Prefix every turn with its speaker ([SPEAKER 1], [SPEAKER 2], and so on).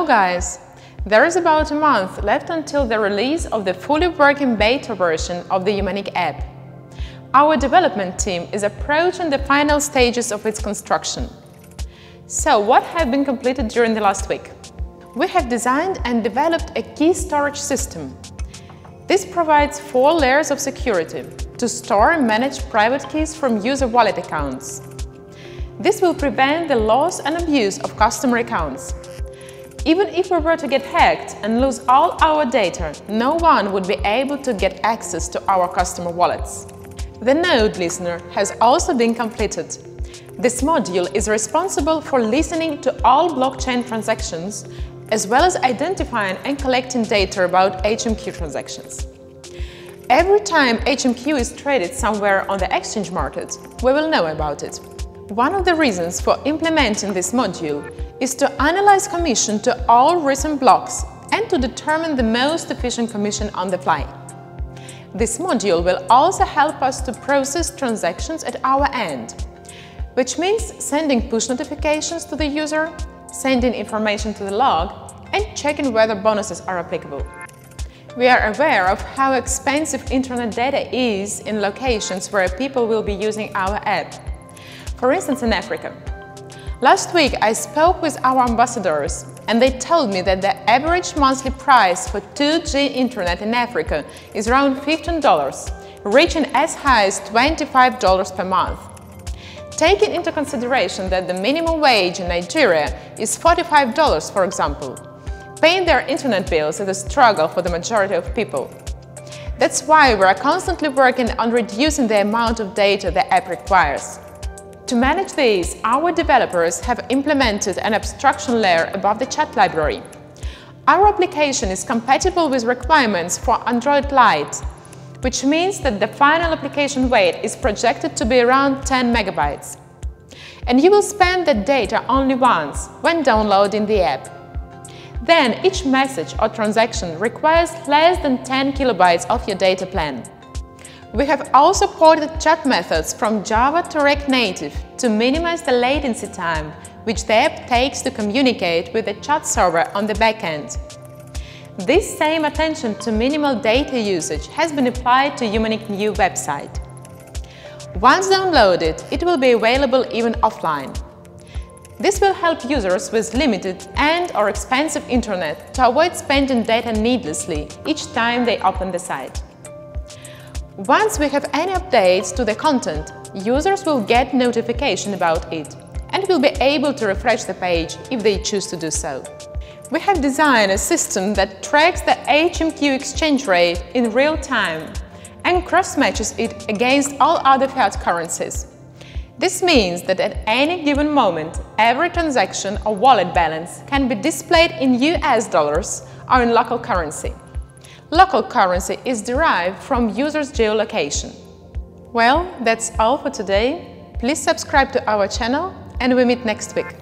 [SPEAKER 1] guys! There is about a month left until the release of the fully working beta version of the Humaniq app. Our development team is approaching the final stages of its construction. So, what have been completed during the last week? We have designed and developed a key storage system. This provides 4 layers of security to store and manage private keys from user wallet accounts. This will prevent the loss and abuse of customer accounts. Even if we were to get hacked and lose all our data, no one would be able to get access to our customer wallets. The node listener has also been completed. This module is responsible for listening to all blockchain transactions, as well as identifying and collecting data about HMQ transactions. Every time HMQ is traded somewhere on the exchange market, we will know about it. One of the reasons for implementing this module is to analyze commission to all recent blocks and to determine the most efficient commission on the fly. This module will also help us to process transactions at our end, which means sending push notifications to the user, sending information to the log, and checking whether bonuses are applicable. We are aware of how expensive internet data is in locations where people will be using our app. For instance, in Africa. Last week I spoke with our ambassadors and they told me that the average monthly price for 2G internet in Africa is around $15, reaching as high as $25 per month. Taking into consideration that the minimum wage in Nigeria is $45, for example, paying their internet bills is a struggle for the majority of people. That's why we are constantly working on reducing the amount of data the app requires. To manage this, our developers have implemented an abstraction layer above the chat library. Our application is compatible with requirements for Android Lite, which means that the final application weight is projected to be around 10 megabytes. And you will spend the data only once when downloading the app. Then each message or transaction requires less than 10 kilobytes of your data plan. We have also ported chat methods from Java to React Native to minimize the latency time which the app takes to communicate with the chat server on the backend. This same attention to minimal data usage has been applied to Humaniq's new website. Once downloaded, it will be available even offline. This will help users with limited and/or expensive internet to avoid spending data needlessly each time they open the site. Once we have any updates to the content, users will get notification about it and will be able to refresh the page if they choose to do so. We have designed a system that tracks the HMQ exchange rate in real time and cross-matches it against all other fiat currencies. This means that at any given moment, every transaction or wallet balance can be displayed in US dollars or in local currency. Local currency is derived from users' geolocation. Well, that's all for today. Please subscribe to our channel and we meet next week.